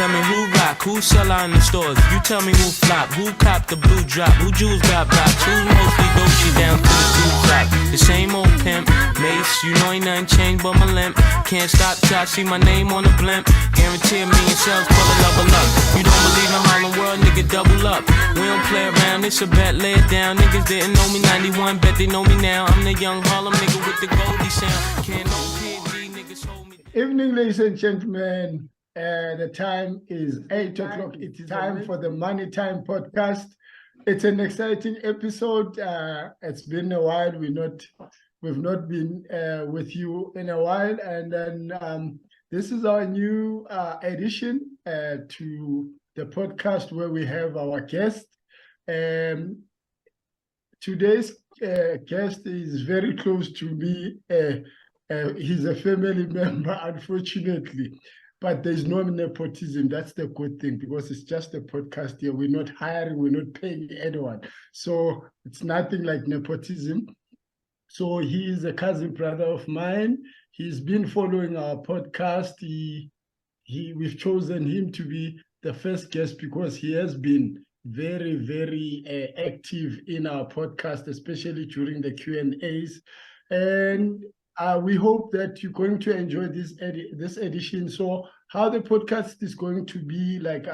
tell me who rock, who sell out in the stores. You tell me who flop, who cop the blue drop, who jewels got blocks, who's mostly Dolce down to the blue drop. The same old pimp, Mace, you know ain't nothing changed but my limp. Can't stop till I see my name on the blimp. Guarantee me and sales pull a level up. You don't believe in Harlem World, nigga, double up. We don't play around, it's a bet, lay it down. Niggas didn't know me 91, bet they know me now. I'm the young Harlem nigga with the Goldie sound. Can't no PD, niggas hold me. Evening, ladies and gentlemen. The time is 8 o'clock. It is time for the Money Time podcast. It's an exciting episode. It's been a while. We've not been with you in a while, and then this is our new addition to the podcast where we have our guest. Today's guest is very close to me. He's a family member, unfortunately, but there's no nepotism. That's the good thing, because it's just a podcast here. We're not hiring, we're not paying anyone. So it's nothing like nepotism. So he is a cousin brother of mine. He's been following our podcast. We've chosen him to be the first guest because he has been very, very active in our podcast, especially during the Q&As. And we hope that you're going to enjoy this edition. So how the podcast is going to be, like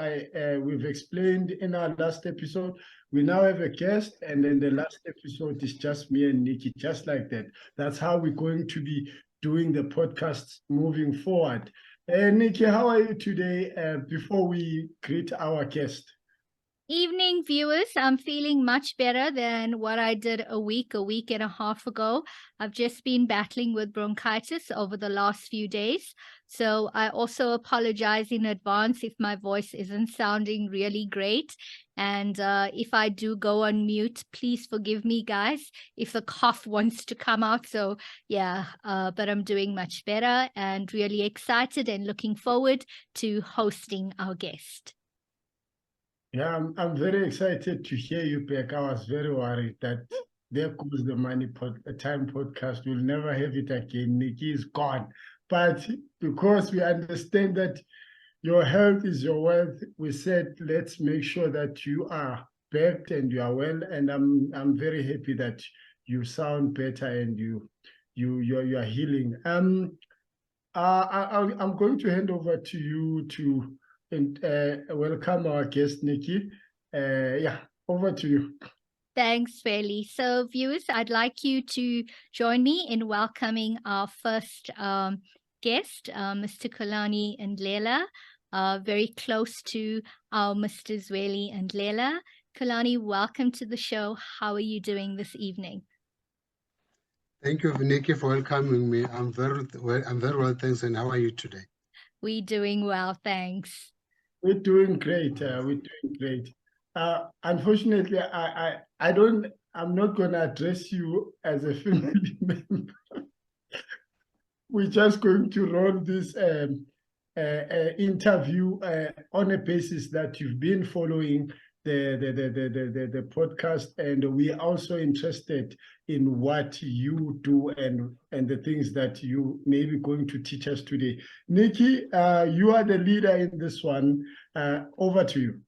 we've explained in our last episode, we now have a guest, and then the last episode is just me and Nikki, just like that. That's how we're going to be doing the podcast moving forward. Nikki, how are you today before we greet our guest? Evening, viewers. I'm feeling much better than what I did a week and a half ago. I've just been battling with bronchitis over the last few days. So I also apologize in advance if my voice isn't sounding really great. And if I do go on mute, please forgive me, guys, if the cough wants to come out. So yeah, but I'm doing much better and really excited and looking forward to hosting our guest. Yeah, I'm very excited to hear you back. I was very worried that there goes the Money Time podcast. We'll never have it again. Nikki is gone. But because we understand that your health is your wealth, we said, let's make sure that you are back and you are well. And I'm very happy that you sound better and you are healing. I'm going to hand over to you to welcome our guest, Nikki. Yeah, over to you. Thanks, Zweli. So, viewers, I'd like you to join me in welcoming our first guest, Mr. Xolane Ndlela, very close to our Mr. Zweli Ndlela. Xolane, welcome to the show. How are you doing this evening? Thank you, Nikki, for welcoming me. I'm very well, thanks. And how are you today? We're doing well, thanks. We're doing great. Unfortunately, I'm not going to address you as a family member. We're just going to roll this interview on a basis that you've been following the podcast, and we're also interested in what you do and the things that you may be going to teach us today. Nikki, you are the leader in this one. Over to you.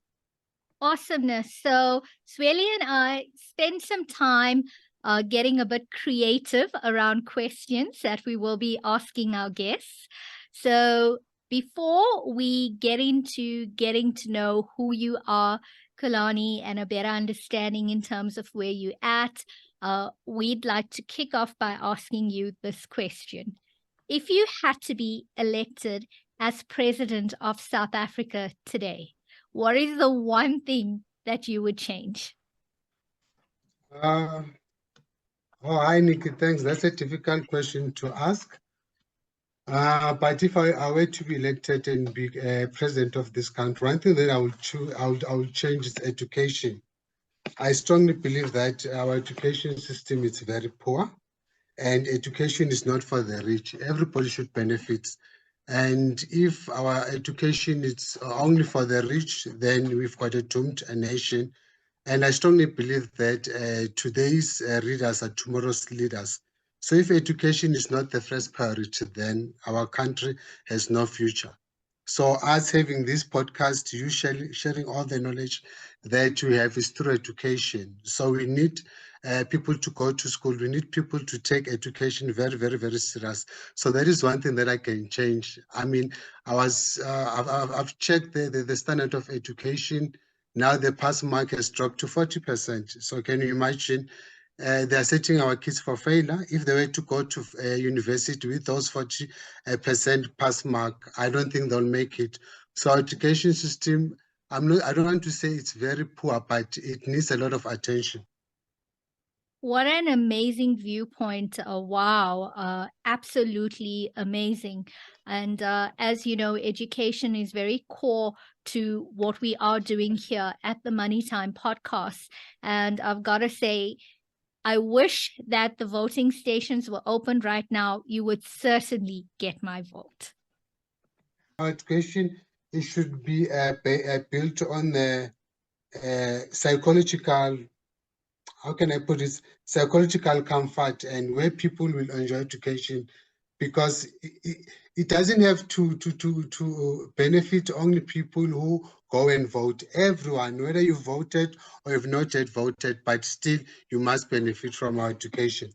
Awesomeness. So Zweli and I spent some time getting a bit creative around questions that we will be asking our guests. So before we get into getting to know who you are, Xolane, and a better understanding in terms of where you're at, we'd like to kick off by asking you this question. If you had to be elected as president of South Africa today, what is the one thing that you would change? Hi, Nikki. Thanks. That's a difficult question to ask. But if I were to be elected and be president of this country, one thing that I would change is education. I strongly believe that our education system is very poor, and education is not for the rich. Everybody should benefit. And if our education is only for the rich, then we've got a doomed nation. And I strongly believe that today's readers are tomorrow's leaders. So if education is not the first priority, then our country has no future. So us having this podcast, you sharing all the knowledge that you have is through education. So we need people to go to school. We need people to take education very, very, very serious. So that is one thing that I can change. I mean, I've checked the standard of education. Now the pass mark has dropped to 40%. So can you imagine? They are setting our kids for failure. If they were to go to university with those 40% pass mark, I don't think they'll make it. So our education system, I don't want to say it's very poor, but it needs a lot of attention. What an amazing viewpoint. Wow, absolutely amazing. And as you know, education is very core to what we are doing here at the Money Time podcast. And I've got to say, I wish that the voting stations were open right now. You would certainly get my vote. Our education, it should be built on the psychological, how can I put it, psychological comfort, and where people will enjoy education, because it doesn't have to benefit only people who go and vote. Everyone, whether you voted or have not yet voted, but still you must benefit from our education.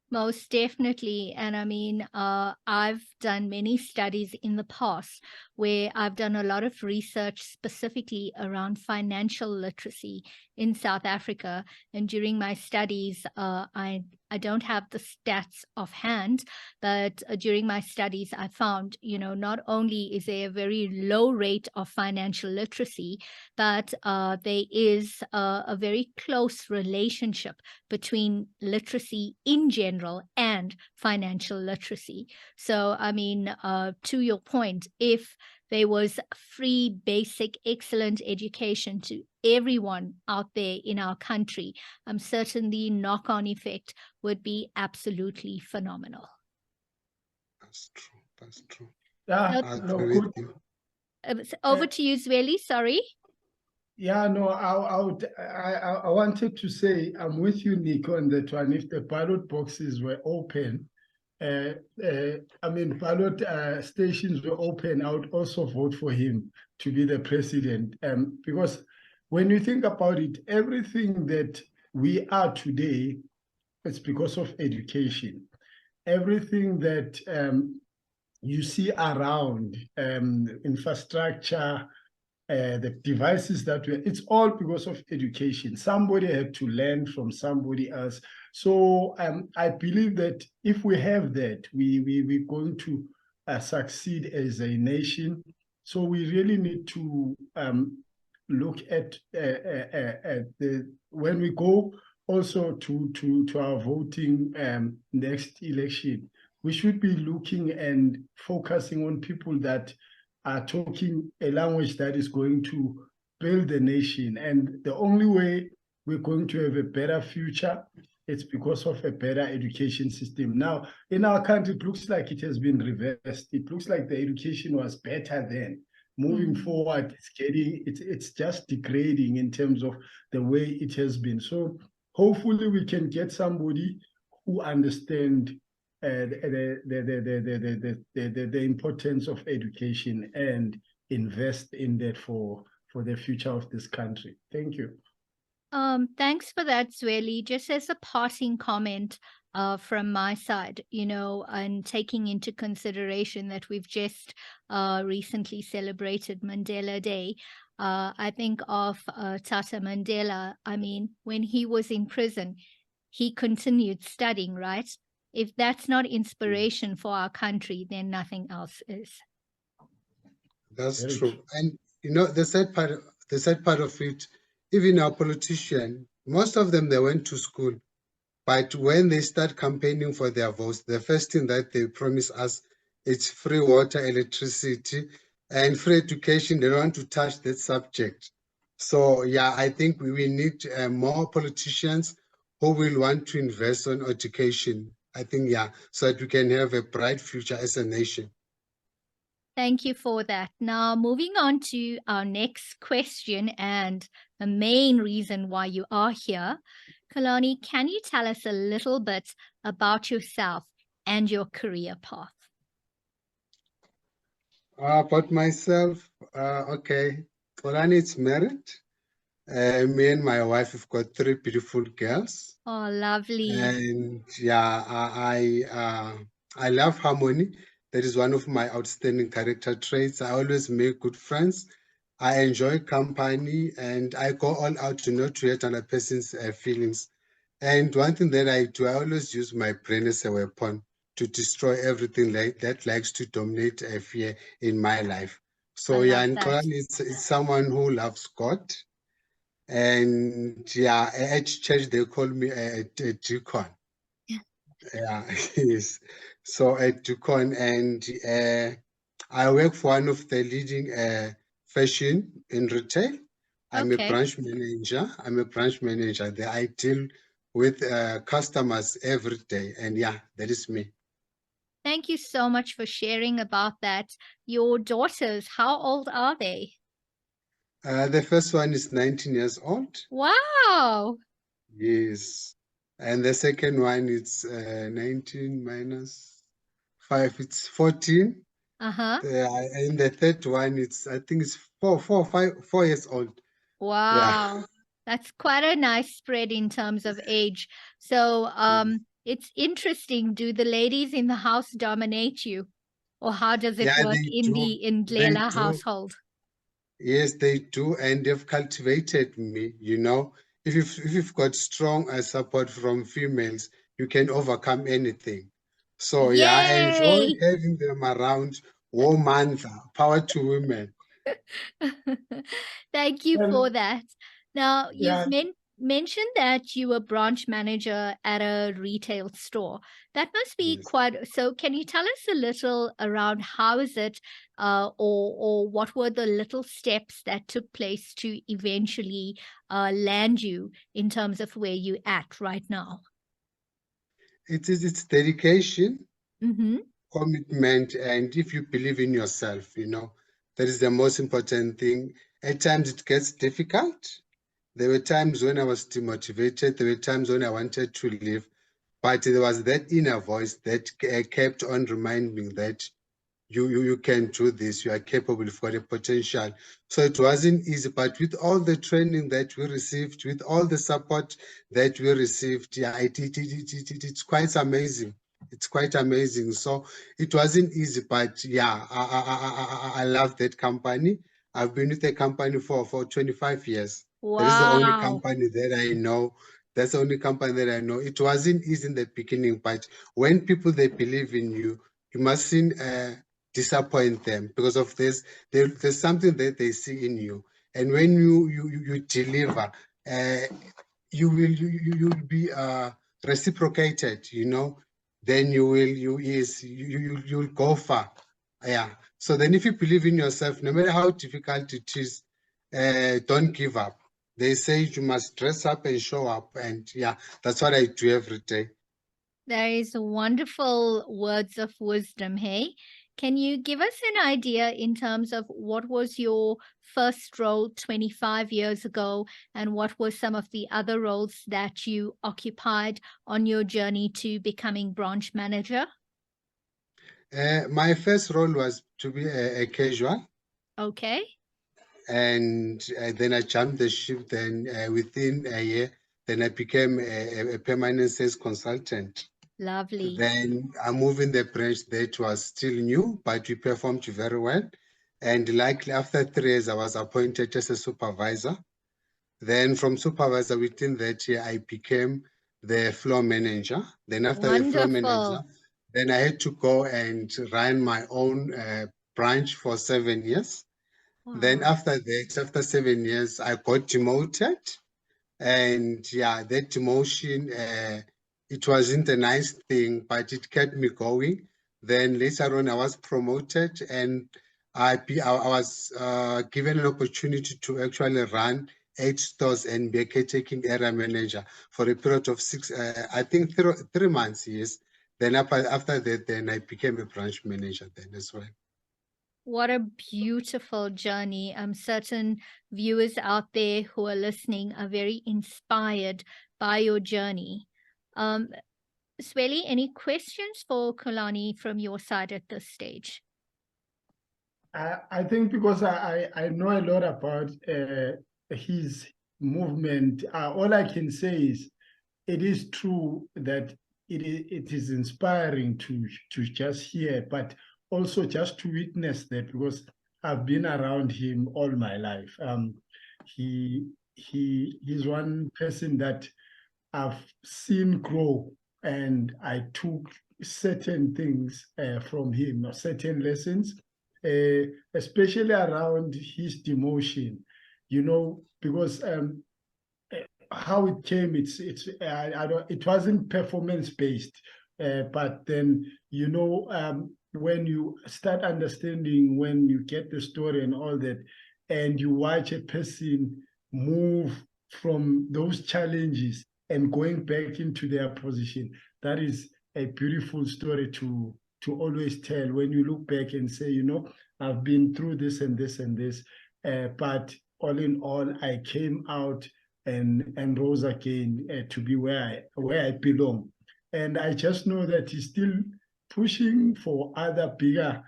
Most definitely. And I mean, I've done many studies in the past where I've done a lot of research specifically around financial literacy in South Africa. And during my studies, I don't have the stats offhand, but during my studies, I found, you know, not only is there a very low rate of financial literacy, but there is a very close relationship between literacy in general and financial literacy. So, I mean, to your point, if there was free, basic, excellent education to everyone out there in our country, certainly knock-on effect would be absolutely phenomenal. That's true. That's true. Yeah, I no, agree good. with you. Over to you, Zweli. Sorry. Yeah, no, I wanted to say I'm with you, Nick, on that one. If the ballot boxes were open, I mean, ballot stations were open, I would also vote for him to be the president. Because when you think about it, everything that we are today, it's because of education. Everything that you see around, infrastructure, the devices that it's all because of education. Somebody had to learn from somebody else. So I believe that if we have that, we're going to succeed as a nation. So we really need to look at when we go also to our voting next election, we should be looking and focusing on people that are talking a language that is going to build the nation. And the only way we're going to have a better future, it's because of a better education system. Now, in our country, it looks like it has been reversed. It looks like the education was better then. Moving forward, it's just degrading in terms of the way it has been. So hopefully we can get somebody who understands the importance of education and invest in that for the future of this country. Thank you. Thanks for that, Zweli. Just as a passing comment from my side, you know, and taking into consideration that we've just recently celebrated Mandela Day, I think of Tata Mandela. I mean, when he was in prison, he continued studying, right? If that's not inspiration for our country, then nothing else is. That's Very true. And you know, the sad part of it, even our politicians, most of them, they went to school, but when they start campaigning for their votes, the first thing that they promise us, it's free water, electricity, and free education. They don't want to touch that subject. So yeah, I think we need more politicians who will want to invest on education. I think, yeah, so that we can have a bright future as a nation. Thank you for that. Now, moving on to our next question and the main reason why you are here. Xolane, can you tell us a little bit about yourself and your career path? About myself, okay. Xolane is married. Me and my wife have got 3 beautiful girls. Oh, lovely. And yeah, I love harmony. That is one of my outstanding character traits. I always make good friends. I enjoy company and I go all out to not to hurt another person's feelings. And one thing that I do, I always use my brain as a weapon to destroy everything that likes to dominate fear in my life. I So yeah, love and that. Xolane is someone who loves God. And yeah, at church they call me a deacon. Yeah, yes. So at deacon, and I work for one of the leading fashion in retail. I'm a Okay. branch manager. I'm a branch manager there. I deal with customers every day, and yeah, that is me. Thank you so much for sharing about that. Your daughters, how old are they? The first one is 19 years old. Wow. Yes. And the second one is 19 minus 5, it's 14. Uh-huh. And the third one, I think it's 4 years old. Yeah. Wow. That's quite a nice spread in terms of age. So, it's interesting. Do the ladies in the house dominate you? Or how does it Yeah, work they in do. the They Ndlela do. household? Yes, they do. And they've cultivated me, you know. If you've got strong support from females, you can overcome anything. So yeah, I enjoy Yay! having them around. Woman, power to women. Thank you for Well, that. Now, you've yeah, mentioned that you were branch manager at a retail store. That must be Yes. quite, so can you tell us a little around how is it, or what were the little steps that took place to eventually land you in terms of where you at right now? It's dedication, Mm-hmm. commitment, and if you believe in yourself, you know, that is the most important thing. At times it gets difficult. There were times when I was demotivated. There were times when I wanted to leave, but there was that inner voice that kept on reminding me that you can do this. You are capable. You've got a potential. So it wasn't easy, but with all the training that we received, with all the support that we received, yeah, it's quite amazing. It's quite amazing. So it wasn't easy, but yeah, I love that company. I've been with the company for 25 years. That is the only Wow. company that I know. That's the only company that I know. It wasn't easy in the beginning, but when people they believe in you, you mustn't disappoint them because of this. There's something that they see in you, and when you deliver, you'll be reciprocated. You know, then you'll go far. Yeah. So then, if you believe in yourself, no matter how difficult it is, don't give up. They say you must dress up and show up, and yeah, that's what I do every day. That is wonderful words of wisdom, hey? Can you give us an idea in terms of what was your first role 25 years ago and what were some of the other roles that you occupied on your journey to becoming branch manager? My first role was to be a casual, Okay, and then I jumped the ship. Then within a year, then I became a permanent sales consultant. lovely. Then I moved in the branch that was still new, but we performed very well. And likely after 3 years, I was appointed as a supervisor. Then from supervisor within that year, I became the floor manager. Then after the floor manager, Wonderful. then I had to go and run my own branch for 7 years. Then Wow. after that, after 7 years, I got demoted. And yeah, that demotion, it wasn't a nice thing, but it kept me going. Then later on, I was promoted and I was given an opportunity to actually run 8 stores and be a caretaking area manager for a period of 3 months, yes. Then after that, then I became a branch manager then as well. What a beautiful journey. I'm certain viewers out there who are listening are very inspired by your journey. Zweli, any questions for Xolane from your side at this stage? I think because I know a lot about his movement, all I can say is it is true that it is inspiring to just hear, but also just to witness that, because I've been around him all my life. He's one person that I've seen grow, and I took certain things from him, or certain lessons, especially around his demotion. You know, because how it came, I don't, it wasn't performance based, but then when you start understanding, when you get the story and all that, and you watch a person move from those challenges and going back into their position, that is a beautiful story to always tell when you look back and say, I've been through this and this and this, but all in all, I came out and rose again to be where I belong. And I just know that he's still pushing for other bigger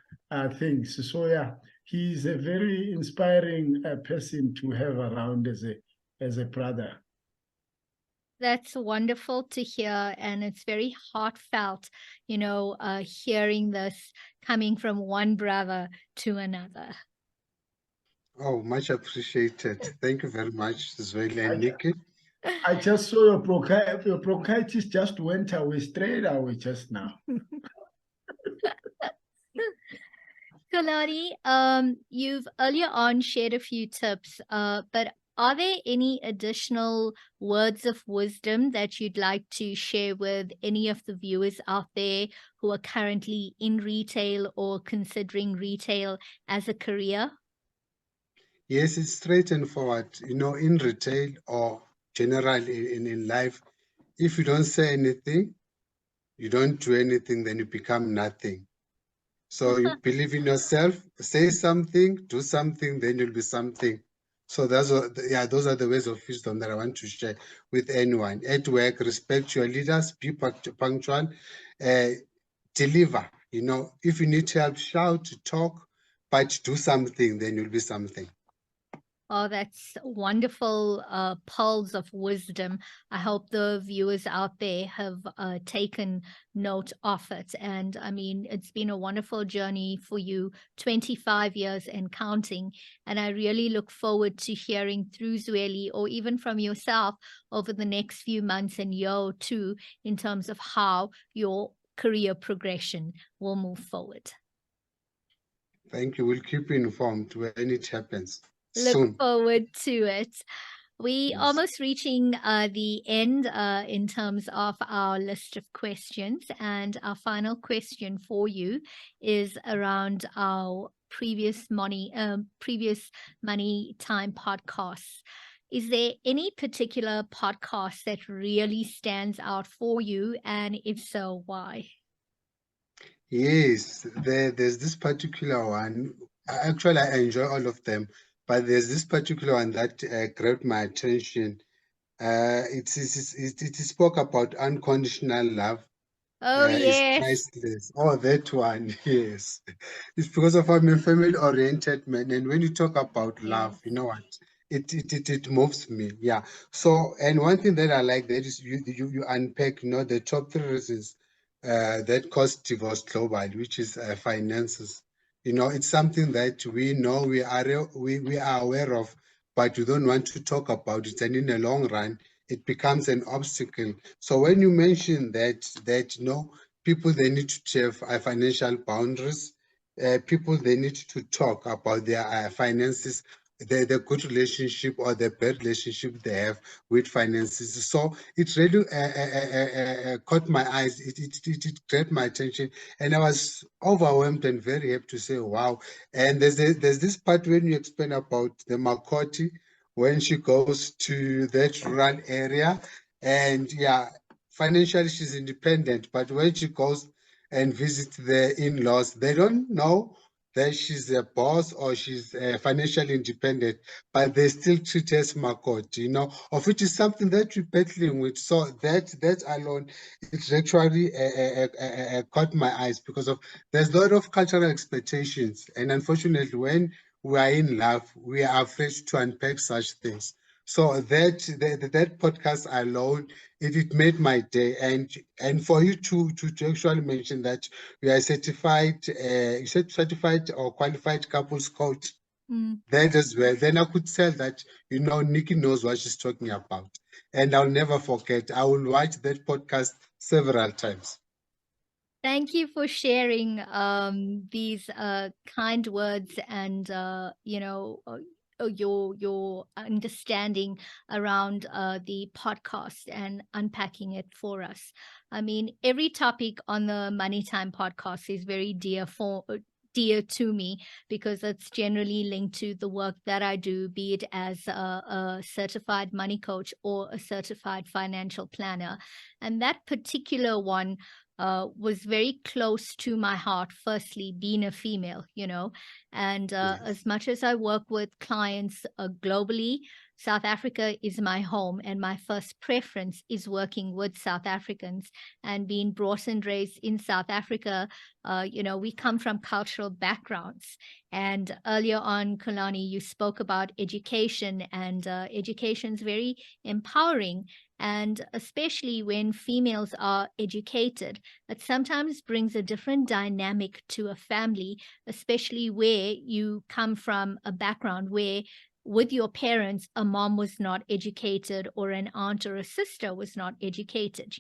things. So yeah, he's a very inspiring person to have around as a brother. That's wonderful to hear, and it's very heartfelt, hearing this coming from one brother to another. Oh, much appreciated. Thank you very much, Zweli and Nikki. I just saw your bronchitis just went away straight away just now. Xolane, you've earlier on shared a few tips, but are there any additional words of wisdom that you'd like to share with any of the viewers out there who are currently in retail or considering retail as a career? Yes, it's straightforward. In retail or generally in life, if you don't say anything, you don't do anything, then you become nothing. So you believe in yourself, say something, do something, then you'll be something. So those are the words of wisdom that I want to share with anyone. At work, respect your leaders, be punctual, deliver. If you need help, shout, talk, but do something, then you'll be something. Oh, that's wonderful pearls of wisdom. I hope the viewers out there have taken note of it. And I mean, it's been a wonderful journey for you, 25 years and counting. And I really look forward to hearing through Zweli, or even from yourself, over the next few months and year or two, in terms of how your career progression will move forward. Thank you. We'll keep you informed when it happens. Look Soon. forward to it. We Yes. almost reaching the end in terms of our list of questions, and our final question for you is around our previous money time podcasts. Is there any particular podcast that really stands out for you, and if so, why? Yes, there's this particular one. Actually, I enjoy all of them, but there's this particular one that grabbed my attention. It spoke about unconditional love. Oh, Is yes. priceless. Oh, that one, yes. It's because of I'm a family-oriented man, and when you talk about love, Yes. you know what? It moves me. Yeah. So, and one thing that I like that is you unpack, the top 3 reasons that cause divorce globally, which is finances. It's something that we know we are aware of, but we don't want to talk about it. And in the long run, it becomes an obstacle. So when you mention that people, they need to have financial boundaries. People, they need to talk about their finances, the good relationship or the bad relationship they have with finances. So it really caught my eyes. It grabbed my attention, and I was overwhelmed and very happy to say, wow. And there's this part when you explain about the Makoti, when she goes to that rural area, and yeah, financially she's independent, but when she goes and visits the in-laws, they don't know that she's a boss or she's financially independent, but they still treat her as makoti, you know, of which is something that we're battling with. So that alone, it actually caught my eyes because of there's a lot of cultural expectations, and unfortunately, when we are in love, we are afraid to unpack such things. So that podcast alone, it made my day. And for you to actually mention that you are certified, certified or qualified couples coach, that as well, then I could tell that, you know, Nikki knows what she's talking about. And I'll never forget. I will watch that podcast several times. Thank you for sharing these kind words and your understanding around the podcast and unpacking it for us. I mean, every topic on the Money Time podcast is very dear to me because it's generally linked to the work that I do, be it as a certified money coach or a certified financial planner. And that particular one was very close to my heart, firstly, being a female, and Yes. as much as I work with clients globally, South Africa is my home, and my first preference is working with South Africans. And being brought and raised in South Africa, we come from cultural backgrounds. And earlier on, Xolane, you spoke about education, and education is very empowering. And especially when females are educated, it sometimes brings a different dynamic to a family, especially where you come from a background where with your parents, a mom was not educated or an aunt or a sister was not educated,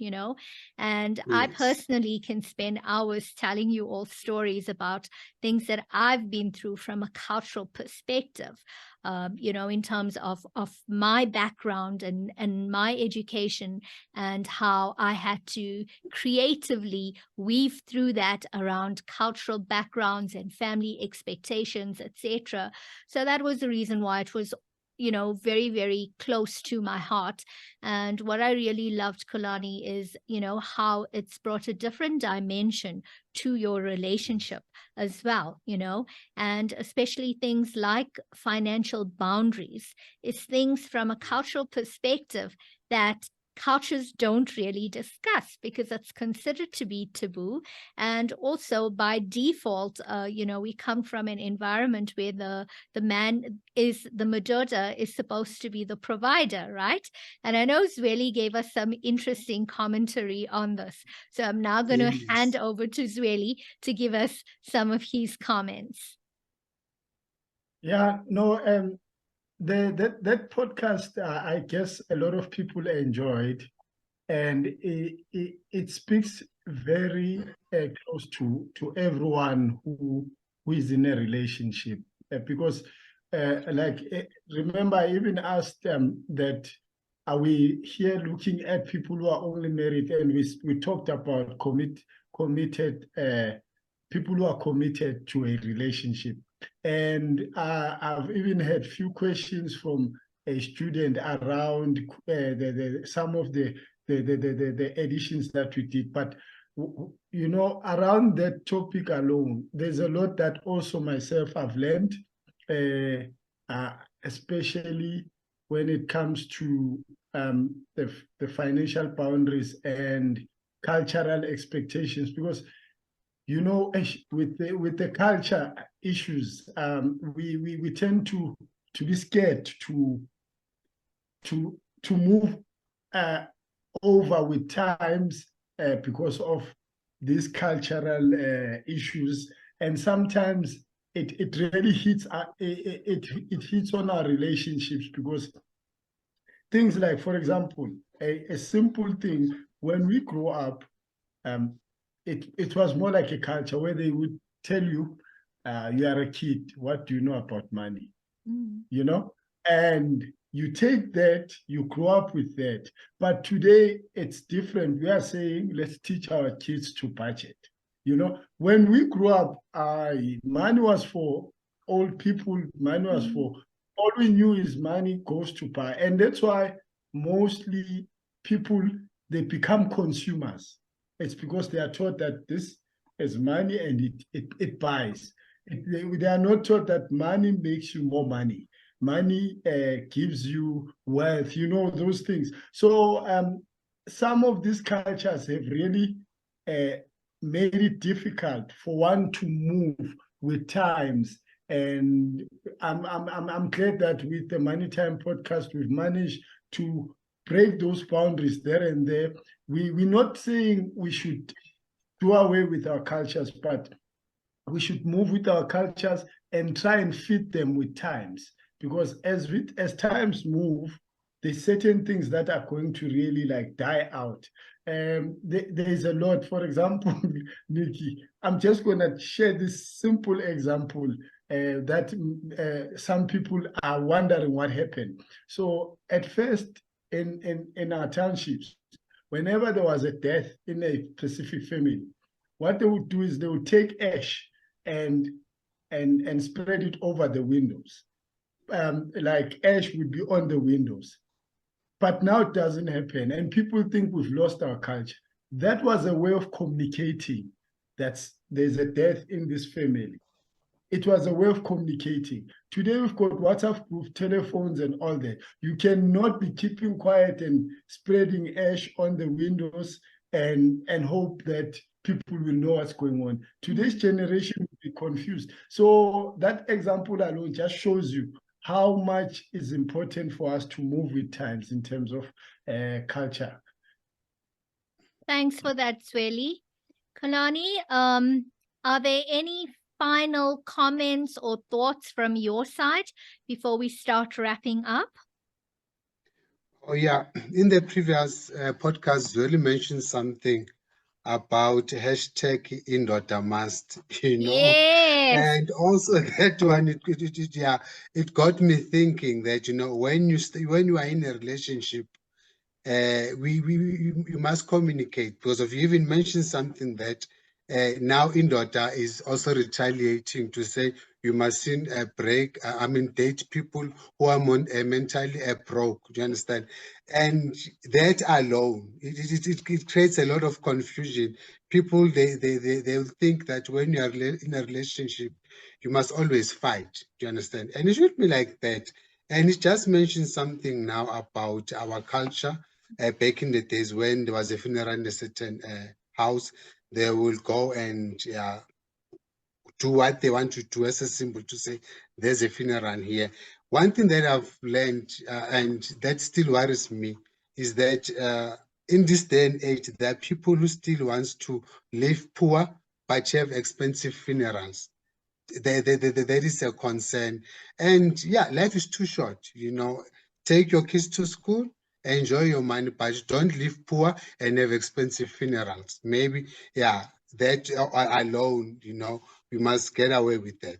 And I Yes. personally can spend hours telling you all stories about things that I've been through from a cultural perspective. In terms of my background and my education and how I had to creatively weave through that around cultural backgrounds and family expectations, etc. So that was the reason why it was very, very close to my heart. And what I really loved, Xolane, is, how it's brought a different dimension to your relationship as well, and especially things like financial boundaries. It's things from a cultural perspective that cultures don't really discuss because it's considered to be taboo. And also by default, we come from an environment where the man is the madoda is supposed to be the provider, right? And I know Zweli gave us some interesting commentary on this. So I'm now going to hand over to Zweli to give us some of his comments. Yeah, no, that podcast, I guess a lot of people enjoyed, and it speaks very close to everyone who is in a relationship, because remember, I even asked them that are we here looking at people who are only married, and we talked about committed people who are committed to a relationship. And I've even had few questions from a student around some of the editions that we did. But, around that topic alone, there's a lot that also myself I've learned, especially when it comes to the financial boundaries and cultural expectations, because with the culture issues, we tend to be scared to move over with times because of these cultural issues, and sometimes it really hits it hits on our relationships, because things like, for example, a simple thing when we grow up. It was more like a culture where they would tell you, you are a kid, what do you know about money? And you take that, you grow up with that. But today it's different. We are saying, let's teach our kids to budget. When we grew up, money was for old people, money was for, all we knew is money goes to buy. And that's why mostly people, they become consumers. It's because they are taught that this is money and it buys. they are not taught that money makes you more money. Money gives you wealth, you know, those things. So some of these cultures have really made it difficult for one to move with times. And I'm glad that with the Money Time podcast, we've managed to break those boundaries there and there. We're not saying we should do away with our cultures, but we should move with our cultures and try and fit them with times. Because as times move, there's certain things that are going to really like die out. There's a lot. For example, Nikki, I'm just going to share this simple example that some people are wondering what happened. So at first, in our townships, whenever there was a death in a specific family, what they would do is they would take ash and spread it over the windows. Like ash would be on the windows. But now it doesn't happen, and people think we've lost our culture. That was a way of communicating that there's a death in this family. It was a way of communicating. Today we've got WhatsApp groups, telephones, and all that. You cannot be keeping quiet and spreading ash on the windows and hope that people will know what's going on. Today's generation will be confused. So that example alone just shows you how much is important for us to move with times in terms of culture. Thanks for that, Zweli. Kalani, are there any final comments or thoughts from your side before we start wrapping up? Oh yeah, in the previous podcast, Zweli mentioned something about hashtag Indoda must, you know. Yes. And also that one, it got me thinking that, you know, when you are in a relationship, you must communicate, because of you even mentioned something that now Indoda is also retaliating to say you mustn't date people who are mentally broke. Do you understand? And that alone, it creates a lot of confusion. People, they'll think that when you are in a relationship, you must always fight. Do you understand? And it should be like that. And it just mentioned something now about our culture. Back in the days when there was a funeral in a certain house, they will go and do what they want to do as a symbol to say there's a funeral here. One thing that I've learned, and that still worries me, is that in this day and age, there are people who still wants to live poor but have expensive funerals. There is a concern. And yeah, life is too short, you know. Take your kids to school, enjoy your money, but don't live poor and have expensive funerals. Maybe, yeah, that alone, you know, we must get away with that.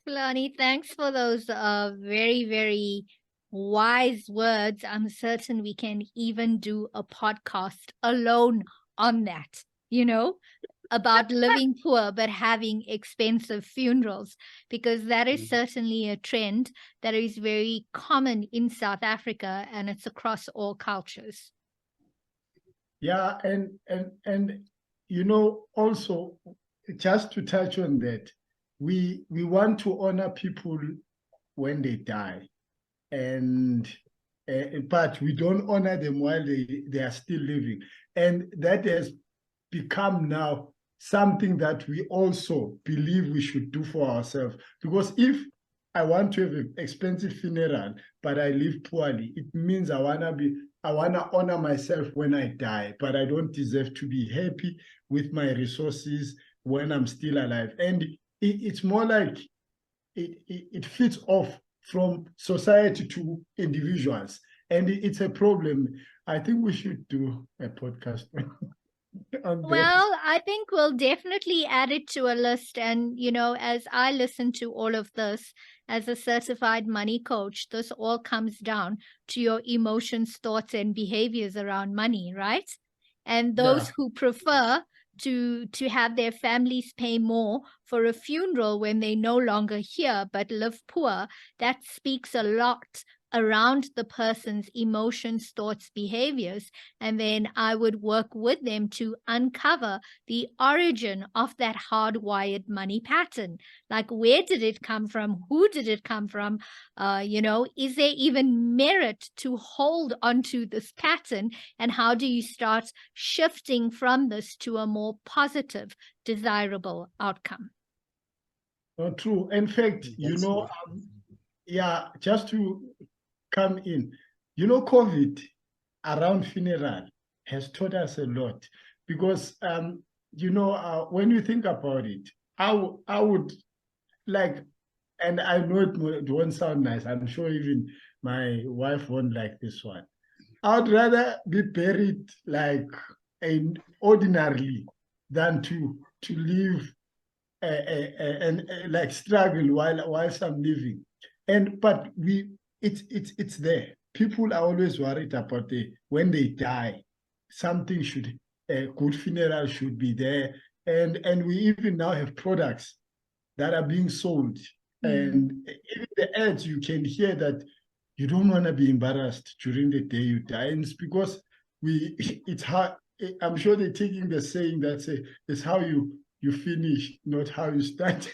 Kalani, thanks for those very, very wise words. I'm certain we can even do a podcast alone on that, you know, about living poor but having expensive funerals, because that is certainly a trend that is very common in South Africa, and it's across all cultures. Yeah, and you know, also just to touch on that, we want to honor people when they die, and but we don't honor them while they are still living, and that has become now something that we also believe we should do for ourselves. Because if I want to have an expensive funeral but I live poorly, it means I wanna honor myself when I die, but I don't deserve to be happy with my resources when I'm still alive. And it's more like it fits off from society to individuals, and it's a problem. I think we should do a podcast on that. Well, I think we'll definitely add it to a list. And, you know, as I listen to all of this as a certified money coach, this all comes down to your emotions, thoughts, and behaviors around money, right? And those who prefer to have their families pay more for a funeral when they're no longer here but live poor, that speaks a lot around the person's emotions, thoughts, behaviors, and then I would work with them to uncover the origin of that hardwired money pattern. Like, where did it come from? Who did it come from? Is there even merit to hold onto this pattern? And how do you start shifting from this to a more positive, desirable outcome? Oh, true. In fact, That's good. just to come in, COVID around funeral has taught us a lot, because when you think about it, I would like, and I know it won't sound nice, I'm sure even my wife won't like this one, I would rather be buried like ordinarily than to live and like struggle whilst I'm living. But it's there. People are always worried about when they die, something should, a good funeral should be there. And we even now have products that are being sold. And even the ads, you can hear that you don't want to be embarrassed during the day you die. And it's because it's hard. I'm sure they're taking the saying that it's how you finish, not how you start.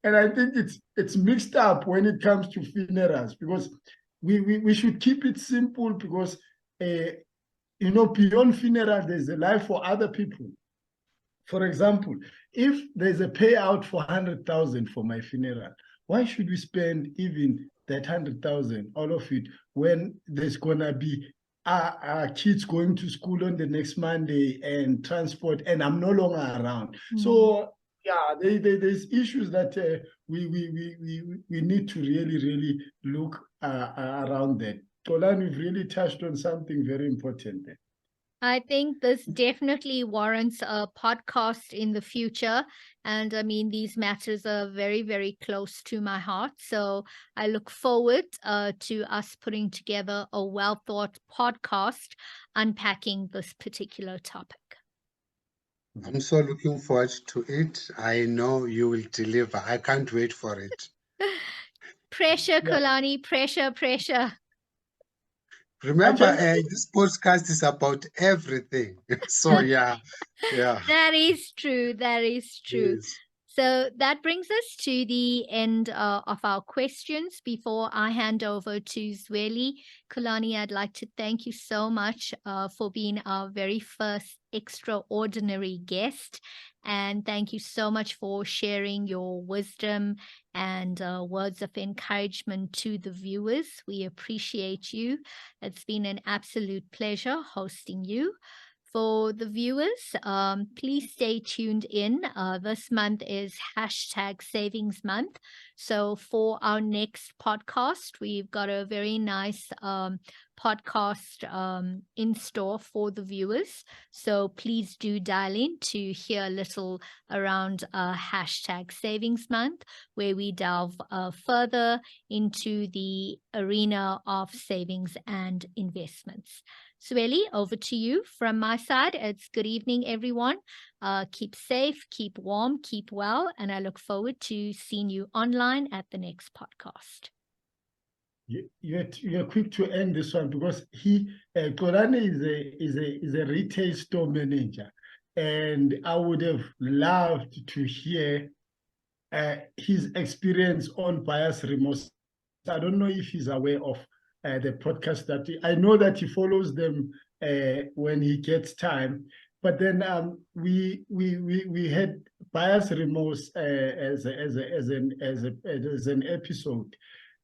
And I think it's mixed up when it comes to funerals, because we should keep it simple, because beyond funerals, there's a life for other people. For example, if there's a payout for 100,000 for my funeral, why should we spend even that 100,000, all of it, when there's gonna be our kids going to school on the next Monday and transport, and I'm no longer around? So there's issues that we need to really look around that. Xolane, you've really touched on something very important there. I think this definitely warrants a podcast in the future. And I mean, these matters are very, very close to my heart. So I look forward to us putting together a well-thought podcast unpacking this particular topic. I'm so looking forward to it. I know you will deliver. I can't wait for it. Pressure, Xolane, pressure. Remember, this podcast is about everything. So yeah. That is true. Yes. So that brings us to the end of our questions. Before I hand over to Zweli, Xolane, I'd like to thank you so much for being our very first extraordinary guest. And thank you so much for sharing your wisdom and words of encouragement to the viewers. We appreciate you. It's been an absolute pleasure hosting you. For the viewers, please stay tuned in. This month is #Savings Month. So for our next podcast, we've got a very nice podcast in store for the viewers. So please do dial in to hear a little around #Savings Month, where we delve further into the arena of savings and investments. Zweli, over to you. From my side, it's good evening, everyone. Keep safe, keep warm, keep well, and I look forward to seeing you online at the next podcast. You're quick to end this one, because Xolane is a retail store manager, and I would have loved to hear his experience on buyer's remorse. I don't know if he's aware of the podcast that I know that he follows them when he gets time. But then we had buyer's remorse as an episode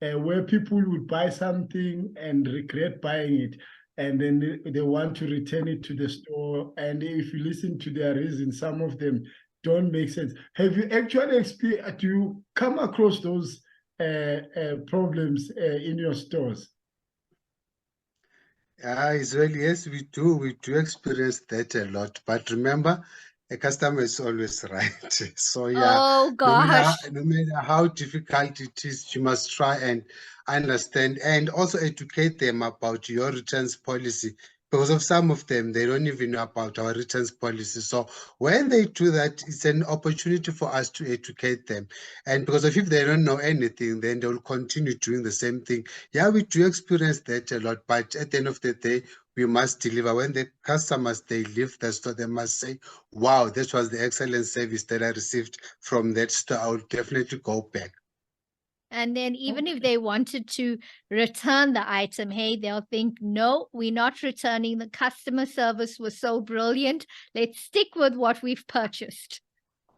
where people would buy something and regret buying it, and then they want to return it to the store. And if you listen to their reasons, some of them don't make sense. Have you actually do you come across those problems in your stores? Israeli, yes, we do. We do experience that a lot. But remember, a customer is always right. So yeah, Oh gosh. no matter how difficult it is, you must try and understand and also educate them about your returns policy, because of some of them, they don't even know about our returns policy. So when they do that, it's an opportunity for us to educate them. And because of if they don't know anything, then they will continue doing the same thing. Yeah, we do experience that a lot, but at the end of the day, we must deliver. When the customers, they leave the store, they must say, wow, this was the excellent service that I received from that store. I will definitely go back. And then even if they wanted to return the item, hey, they'll think, no, we're not returning. The customer service was so brilliant. Let's stick with what we've purchased.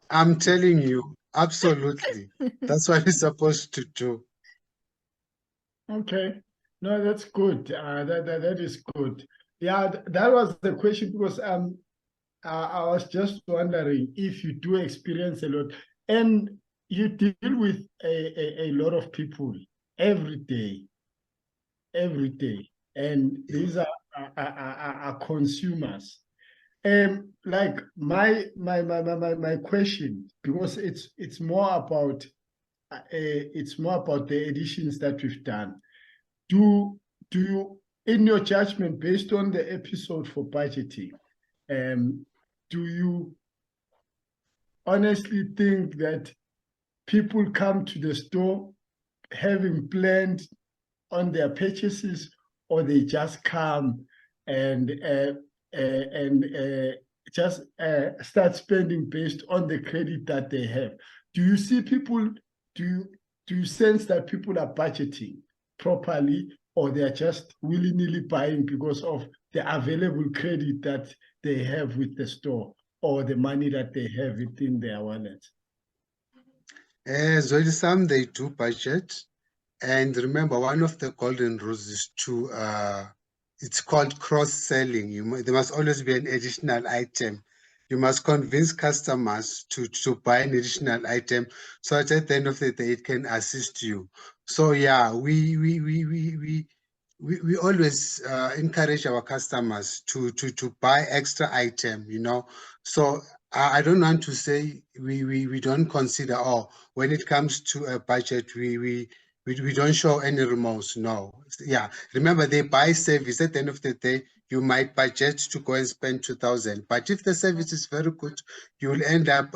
I'm telling you, absolutely. That's what we're supposed to do. Okay. No, that's good. That is good. Yeah, that was the question because I was just wondering if you do experience a lot and you deal with a lot of people every day, and these are consumers. Like my question, because it's more about the editions that we've done. Do you, in your judgment, based on the episode for budgeting, do you honestly think that people come to the store having planned on their purchases, or they just come and just start spending based on the credit that they have? Do you see people? Do you sense that people are budgeting properly, or they are just willy-nilly buying because of the available credit that they have with the store, or the money that they have within their wallet? Zweli, some they do budget. And remember, one of the golden rules is to, it's called cross-selling. There must always be an additional item. You must convince customers to buy an additional item so that at the end of the day, it can assist you. So yeah, we always encourage our customers to buy extra item, you know. So I don't want to say we don't consider, oh, when it comes to a budget, we don't show any remorse. No. Yeah. Remember, they buy service. At the end of the day, you might budget to go and spend 2,000. But if the service is very good, you will end up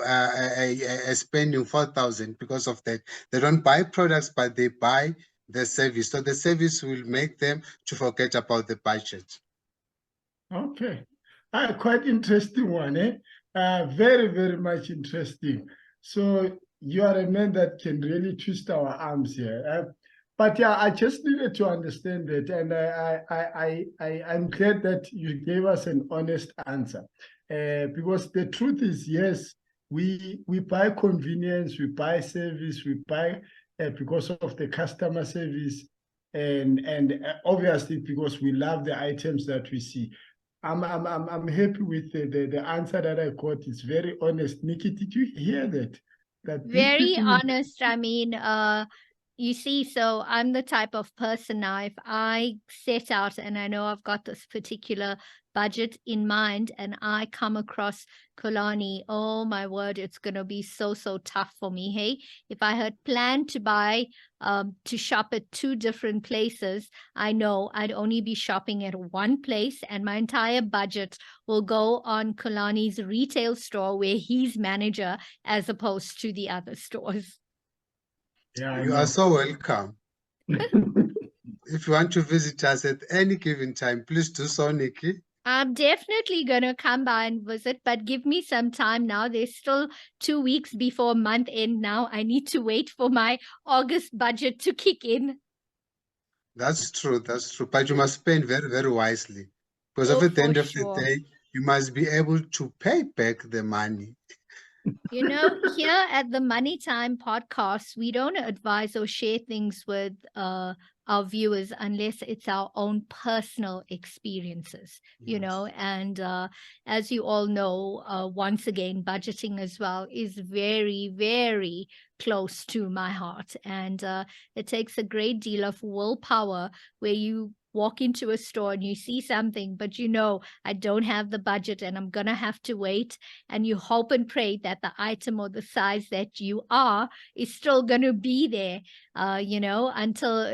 spending 4,000 because of that. They don't buy products, but they buy the service. So the service will make them to forget about the budget. Okay. Quite interesting one, eh? Very, very much interesting. So you are a man that can really twist our arms here. But yeah, I just needed to understand it, and I'm glad that you gave us an honest answer. Because the truth is, yes, we buy convenience, we buy service, we buy because of the customer service, and obviously because we love the items that we see. I'm happy with the answer that I got. It's very honest. Nikki, did you hear that? Very honest. I mean, you see, so I'm the type of person now, if I set out and I know I've got this particular budget in mind and I come across Xolane, oh my word, it's going to be so tough for me. Hey, if I had planned to buy, to shop at 2 different places, I know I'd only be shopping at one place and my entire budget will go on Xolane's retail store where he's manager as opposed to the other stores. Yeah, you are so welcome. If you want to visit us at any given time, please do so, Nikki. I'm definitely going to come by and visit, but give me some time now. There's still 2 weeks before month end now. I need to wait for my August budget to kick in. That's true. That's true. But you must spend very, very wisely. Because at the end of the day, you must be able to pay back the money. You know, here at the Money Time podcast, we don't advise or share things with our viewers unless it's our own personal experiences, you know, and as you all know, once again, budgeting as well is very, very close to my heart. And it takes a great deal of willpower where you walk into a store and you see something, but you know, I don't have the budget and I'm going to have to wait. And you hope and pray that the item or the size that you are is still going to be there. until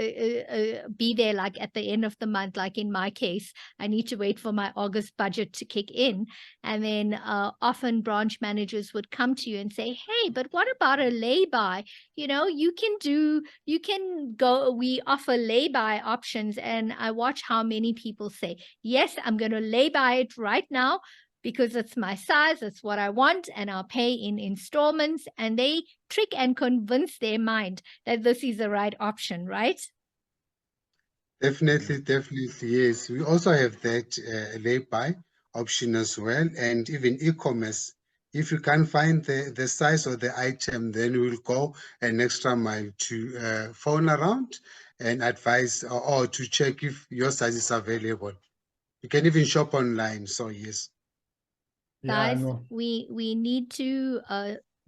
be there like at the end of the month. Like in my case, I need to wait for my August budget to kick in. And then often branch managers would come to you and say, hey, but what about a lay-by? You can go, we offer lay-by options. And I watch how many people say, yes, I'm going to lay-by it right now because it's my size, it's what I want, and I'll pay in installments. And they trick and convince their mind that this is the right option, right? Definitely, yes. We also have that lay-by option as well, and even e-commerce. If you can't find the size of the item, then we'll go an extra mile to phone around and advise or to check if your size is available. You can even shop online, so yes. Yeah, Guys, no. we need to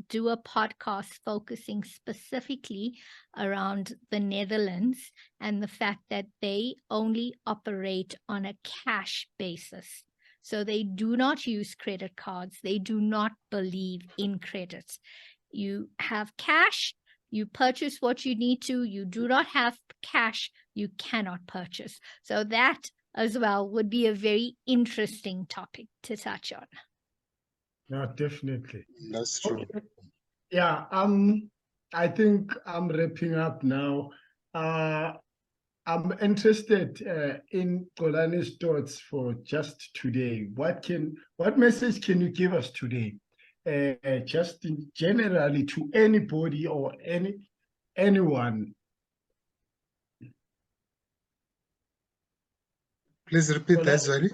do a podcast focusing specifically around the Netherlands and the fact that they only operate on a cash basis. So they do not use credit cards. They do not believe in credit. You have cash, you purchase what you need to. You do not have cash, you cannot purchase. So that as well would be a very interesting topic to touch on. No, definitely. That's true. Okay. Yeah, I think I'm wrapping up now. I'm interested in Xolane's thoughts for just today. What message can you give us today? Just generally to anybody or anyone. Please repeat that, Zweli.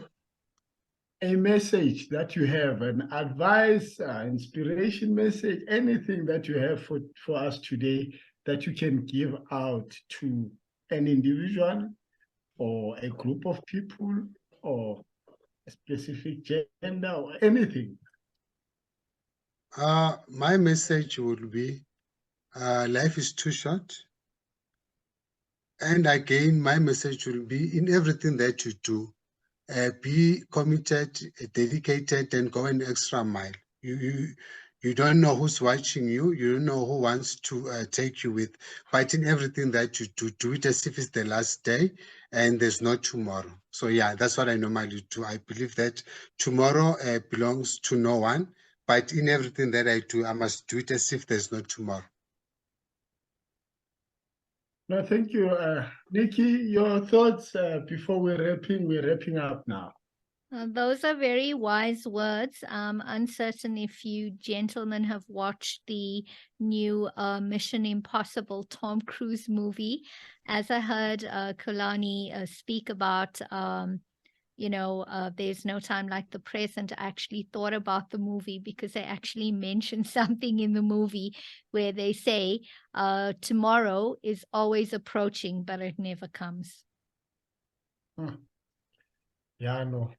A message that you have, an advice, inspiration message, anything that you have for us today that you can give out to an individual or a group of people or a specific gender or anything. My message would be, life is too short. And again, my message will be in everything that you do, be committed, dedicated, and go an extra mile. You don't know who's watching you. You don't know who wants to take you with. But in everything that you do it as if it's the last day and there's no tomorrow. So yeah, that's what I normally do. I believe that tomorrow belongs to no one. But in everything that I do, I must do it as if there's no tomorrow. No, thank you. Nikki, your thoughts before we're wrapping up now. Those are very wise words. Uncertain if you gentlemen have watched the new Mission Impossible Tom Cruise movie. As I heard Xolane speak about, there's no time like the present. I actually thought about the movie because they actually mentioned something in the movie where they say tomorrow is always approaching, but it never comes. Yeah, I know.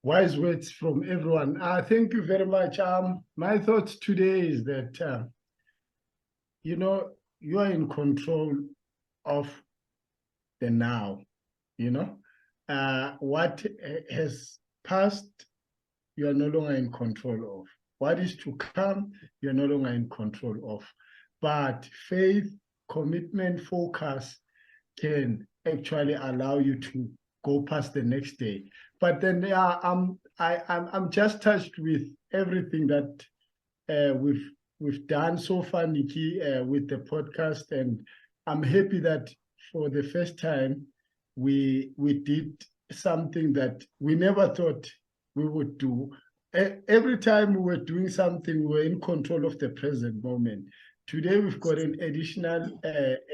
Wise words from everyone. Thank you very much. My thoughts today is that, you are in control of the now, what has passed, you are no longer in control of. What is to come, you're no longer in control of. But faith, commitment, focus can actually allow you to go past the next day. But then I'm just touched with everything that we've done so far, Nikki, with the podcast, and I'm happy that for the first time we did something that we never thought we would do. Every time we were doing something, we were in control of the present moment. Today we've got an additional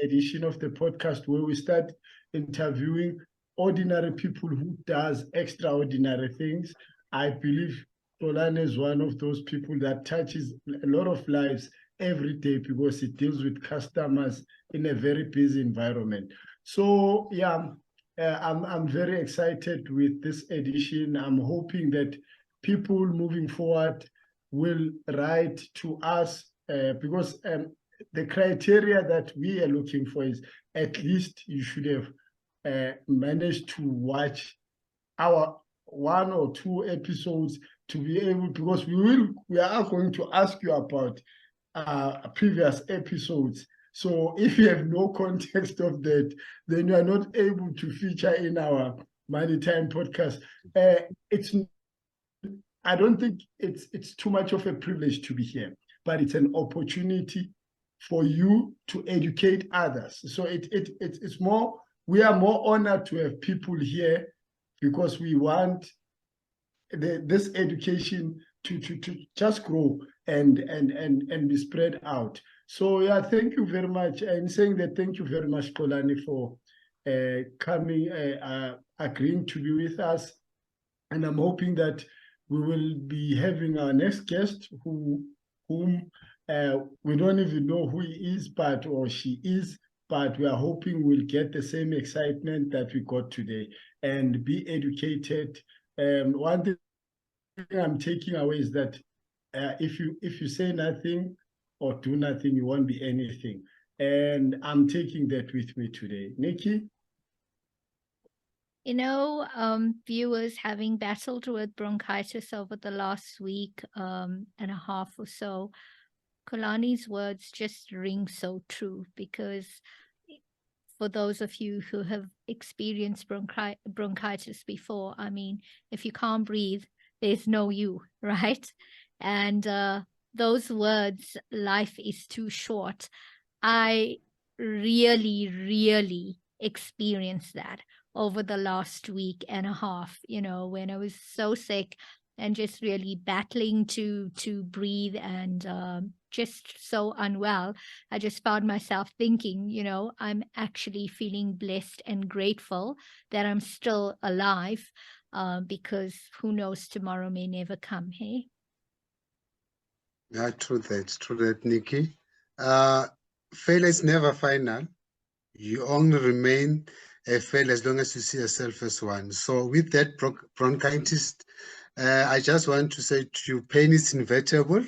edition of the podcast where we start interviewing ordinary people who does extraordinary things. I believe Xolane is one of those people that touches a lot of lives every day because it deals with customers in a very busy environment. So yeah, I'm very excited with this edition. I'm hoping that people moving forward will write to us because the criteria that we are looking for is at least you should have managed to watch our 1 or 2 episodes to be able, because we are going to ask you about previous episodes So if you have no context of that, then you are not able to feature in our Money Time podcast. I don't think it's too much of a privilege to be here, but it's an opportunity for you to educate others. So it's more, we are more honored to have people here because we want this education to just grow and be spread out. So yeah, thank you very much. And saying that, thank you very much, Xolane, for coming, agreeing to be with us. And I'm hoping that we will be having our next guest whom we don't even know who he is, or she is, but we are hoping we'll get the same excitement that we got today and be educated. One thing I'm taking away is that if you say nothing or do nothing, you won't be anything. And I'm taking that with me today. Nikki? You know, viewers, having battled with bronchitis over the last week and a half or so, Xolane's words just ring so true, because for those of you who have experienced bronchitis before, I mean, if you can't breathe, there's no you, right? And those words, life is too short, I really, really experienced that over the last week and a half, you know, when I was so sick and just really battling to breathe and just so unwell. I just found myself thinking, you know, I'm actually feeling blessed and grateful that I'm still alive, because who knows, tomorrow may never come, hey? Yeah, true that, Nikki. Failure is never final. You only remain a failure as long as you see yourself as one. So with that bronchitis, I just want to say to you, pain is inevitable,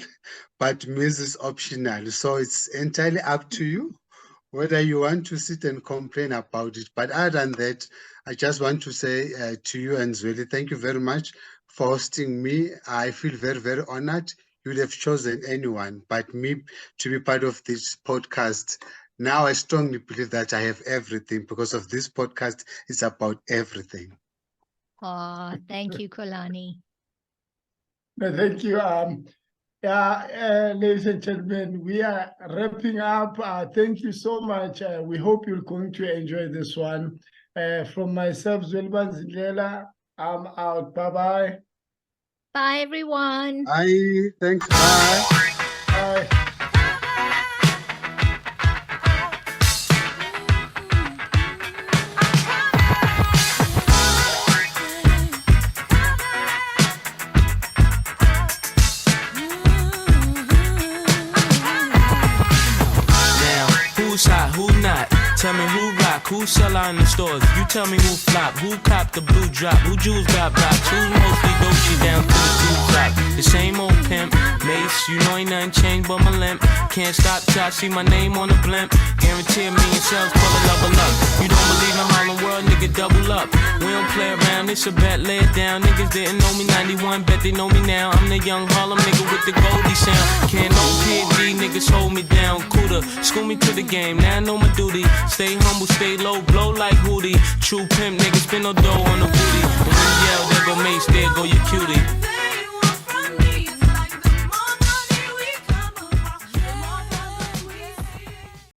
but meals is optional. So it's entirely up to you whether you want to sit and complain about it. But other than that, I just want to say to you and Zweli, thank you very much for hosting me. I feel very, very honored. You would have chosen anyone but me to be part of this podcast. Now I strongly believe that I have everything because of this podcast. It's about everything. Oh, thank you, Xolane. No, thank you. Ladies and gentlemen, we are wrapping up. Thank you so much. We hope you're going to enjoy this one. From myself, Xolane Ndlela, I'm out. Bye-bye. Bye, everyone. Bye. Thanks. Bye. Bye. Who not? Tell me who rock, who sell out in the stores. You tell me who flop, who cop the blue drop, who jewels got blocks, who's mostly Dolce down to the blue drop. The same old pimp, Mace, you know ain't nothing changed but my limp. Can't stop till I see my name on the blimp. Guarantee a million sales, pull a level up. You don't believe in Harlem World, nigga, double up. We don't play around, it's a bet, lay it down. Niggas didn't know me 91, bet they know me now. I'm the young Harlem nigga with the Goldie sound. Can't no PD, niggas hold me down. Cooler, school me to the game, now I know my duty. Stay humble, stay low, blow like Hootie. True pimp, niggas spin no dough on the booty. And when you yell, there go Mace, there go your cutie.